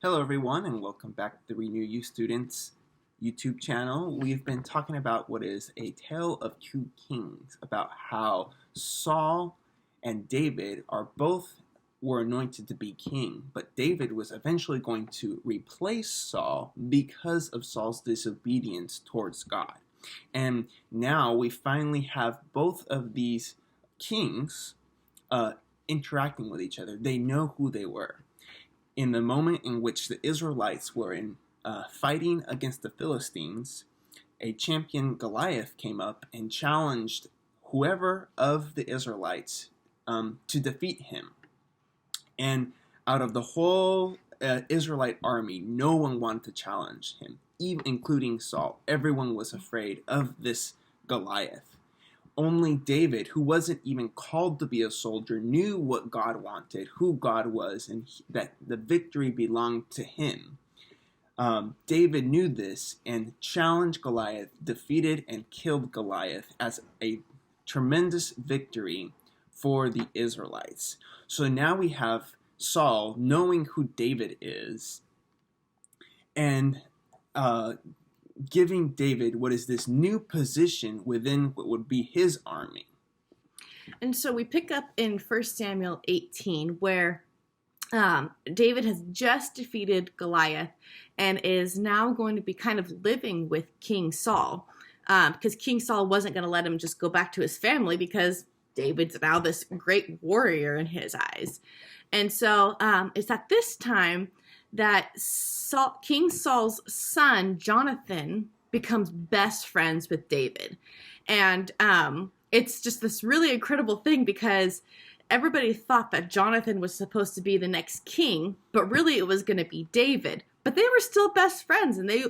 Hello, everyone, and welcome back to the Renew You Students YouTube channel. We've been talking about what is a tale of two kings, about how Saul and David were anointed to be king, but David was eventually going to replace Saul because of Saul's disobedience towards God. And now we finally have both of these kings interacting with each other. They know who they were. In the moment in which the Israelites were fighting against the Philistines, a champion Goliath came up and challenged whoever of the Israelites to defeat him. And out of the whole Israelite army, no one wanted to challenge him, even including Saul. Everyone was afraid of this Goliath. Only David, who wasn't even called to be a soldier, knew what God wanted, who God was, and that the victory belonged to him. David knew this and challenged Goliath, defeated and killed Goliath as a tremendous victory for the Israelites. So now we have Saul knowing who David is and giving David what is this new position within what would be his army. And so we pick up in 1 Samuel 18 where David has just defeated Goliath and is now going to be kind of living with King Saul because King Saul wasn't going to let him just go back to his family because David's now this great warrior in his eyes. And so it's at this time that King Saul's son, Jonathan, becomes best friends with David. And it's just this really incredible thing because everybody thought that Jonathan was supposed to be the next king, but really it was going to be David. But they were still best friends, and they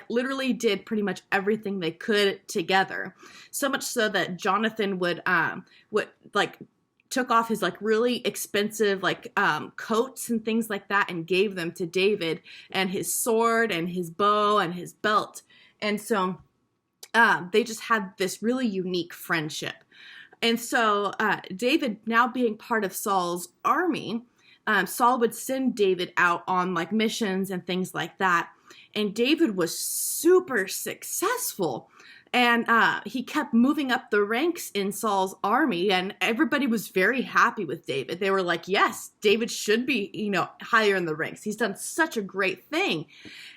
literally did pretty much everything they could together. So much so that Jonathan would took off his really expensive coats and things like that and gave them to David, and his sword and his bow and his belt. And so they just had this really unique friendship. And so David, now being part of Saul's army, Saul would send David out on missions and things like that. And David was super successful. And he kept moving up the ranks in Saul's army, and everybody was very happy with David. They were like, yes, David should be, higher in the ranks. He's done such a great thing.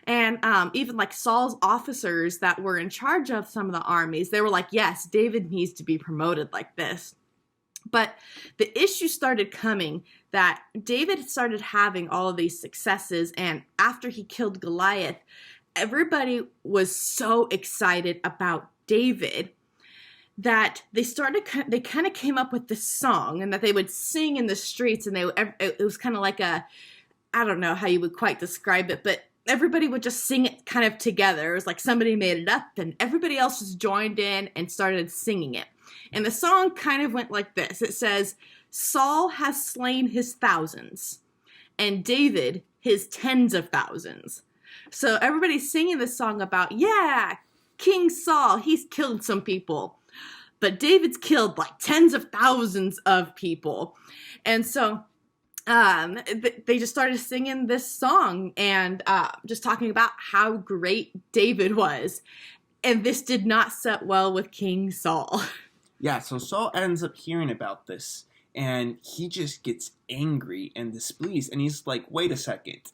And even Saul's officers that were in charge of some of the armies, they were like, yes, David needs to be promoted like this. But the issue started coming that David started having all of these successes, and after he killed Goliath, everybody was so excited about David that they kind of came up with this song, and that they would sing in the streets, and it was kind of like I don't know how you would quite describe it, but everybody would just sing it kind of together. It was like somebody made it up and everybody else just joined in and started singing it. And the song kind of went like this. It says, Saul has slain his thousands and David his tens of thousands. So everybody's singing this song about, yeah, King Saul, he's killed some people, but David's killed tens of thousands of people. And so they just started singing this song and just talking about how great David was. And this did not set well with King Saul. Yeah, so Saul ends up hearing about this, and he just gets angry and displeased, and he's like, wait a second.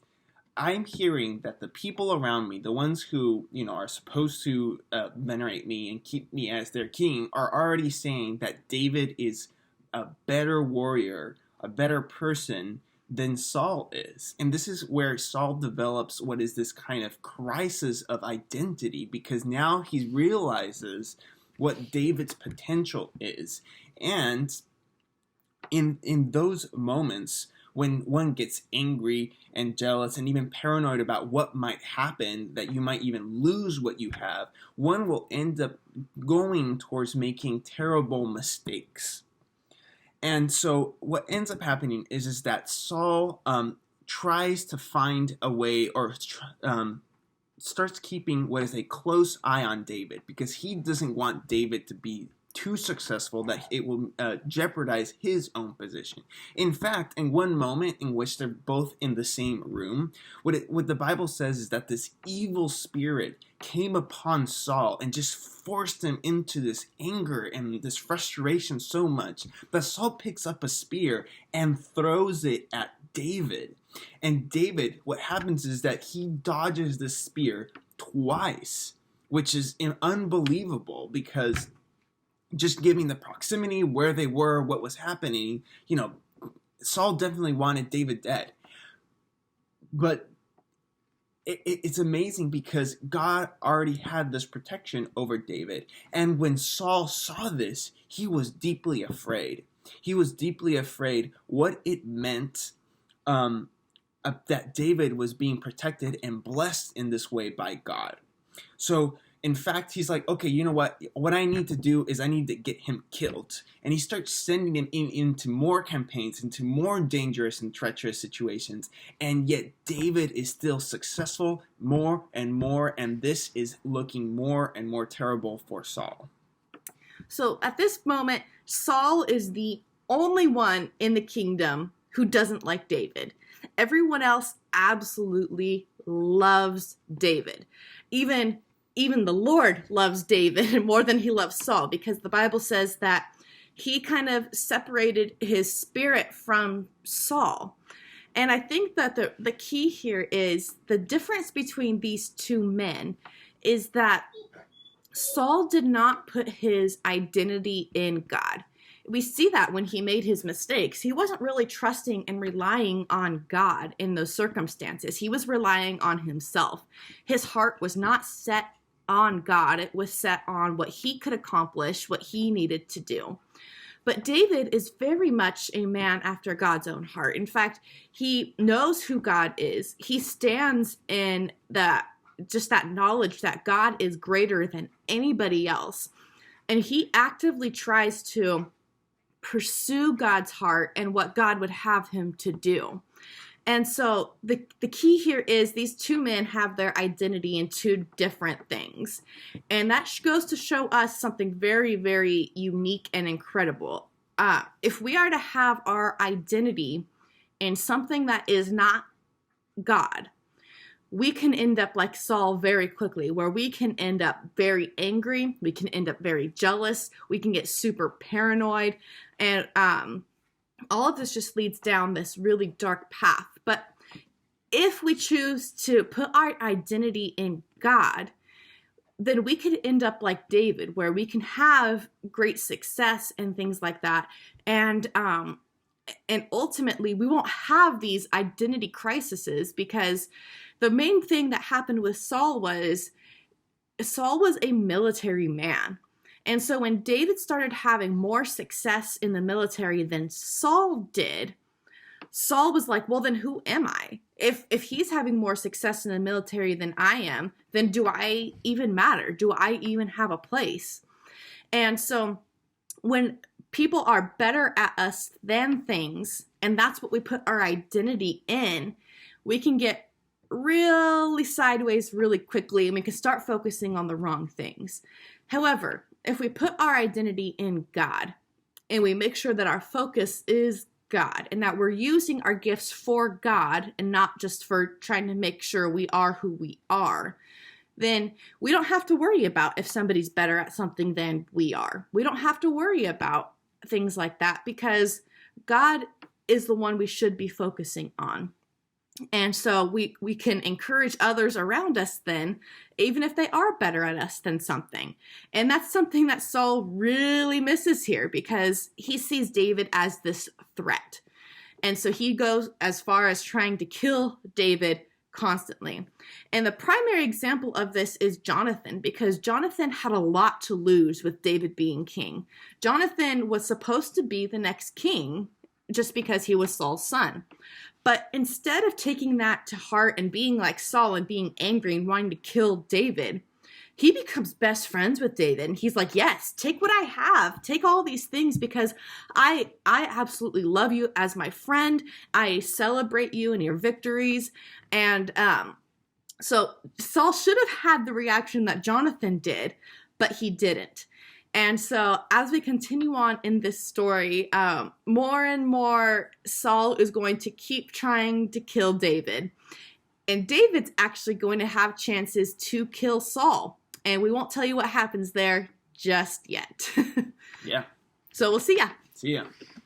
I'm hearing that the people around me, the ones who, are supposed to venerate me and keep me as their king, are already saying that David is a better warrior, a better person than Saul is. And this is where Saul develops what is this kind of crisis of identity, because now he realizes what David's potential is. And in those moments, when one gets angry and jealous and even paranoid about what might happen, that you might even lose what you have, one will end up going towards making terrible mistakes. And so what ends up happening is that Saul tries to find a way, or starts keeping what is a close eye on David, because he doesn't want David to be too successful that it will jeopardize his own position. In fact, in one moment in which they're both in the same room, what the Bible says is that this evil spirit came upon Saul and just forced him into this anger and this frustration so much that Saul picks up a spear and throws it at David. And David, what happens is that he dodges the spear twice, which is unbelievable, because just giving the proximity, where they were, what was happening, Saul definitely wanted David dead. But it's amazing because God already had this protection over David. And when Saul saw this, he was deeply afraid. He was deeply afraid what it meant that David was being protected and blessed in this way by God. So, in fact, he's like, okay, you know what? What I need to do is I need to get him killed. And he starts sending him into more campaigns, into more dangerous and treacherous situations. And yet David is still successful more and more. And this is looking more and more terrible for Saul. So at this moment, Saul is the only one in the kingdom who doesn't like David. Everyone else absolutely loves David. Even the Lord loves David more than he loves Saul, because the Bible says that he kind of separated his spirit from Saul. And I think that the key here is the difference between these two men is that Saul did not put his identity in God. We see that when he made his mistakes. He wasn't really trusting and relying on God in those circumstances. He was relying on himself. His heart was not set on God. It was set on what he could accomplish, what he needed to do. But David is very much a man after God's own heart. In fact, he knows who God is. He stands in that knowledge that God is greater than anybody else. And he actively tries to pursue God's heart and what God would have him to do. And so the key here is these two men have their identity in two different things. And that goes to show us something very, very unique and incredible. If we are to have our identity in something that is not God, we can end up like Saul very quickly, where we can end up very angry, we can end up very jealous, we can get super paranoid, and all of this just leads down this really dark path. But if we choose to put our identity in God, then we could end up like David, where we can have great success and things like that. And ultimately, we won't have these identity crises, because the main thing that happened with Saul was a military man. And so when David started having more success in the military than Saul did, Saul was like, well, then who am I? If he's having more success in the military than I am, then do I even matter? Do I even have a place? And so when people are better at us than things, and that's what we put our identity in, we can get really sideways really quickly, and we can start focusing on the wrong things. However, if we put our identity in God, and we make sure that our focus is God, and that we're using our gifts for God and not just for trying to make sure we are who we are, then we don't have to worry about if somebody's better at something than we are. We don't have to worry about things like that, because God is the one we should be focusing on. And so we can encourage others around us then, even if they are better at us than something. And that's something that Saul really misses here, because he sees David as this threat. And so he goes as far as trying to kill David constantly. And the primary example of this is Jonathan, because Jonathan had a lot to lose with David being king. Jonathan was supposed to be the next king just because he was Saul's son. But instead of taking that to heart and being like Saul and being angry and wanting to kill David, he becomes best friends with David. And he's like, yes, take what I have. Take all these things, because I absolutely love you as my friend. I celebrate you and your victories. And so Saul should have had the reaction that Jonathan did, but he didn't. And so, as we continue on in this story, more and more Saul is going to keep trying to kill David. And David's actually going to have chances to kill Saul. And we won't tell you what happens there just yet. Yeah. So, we'll see ya. See ya.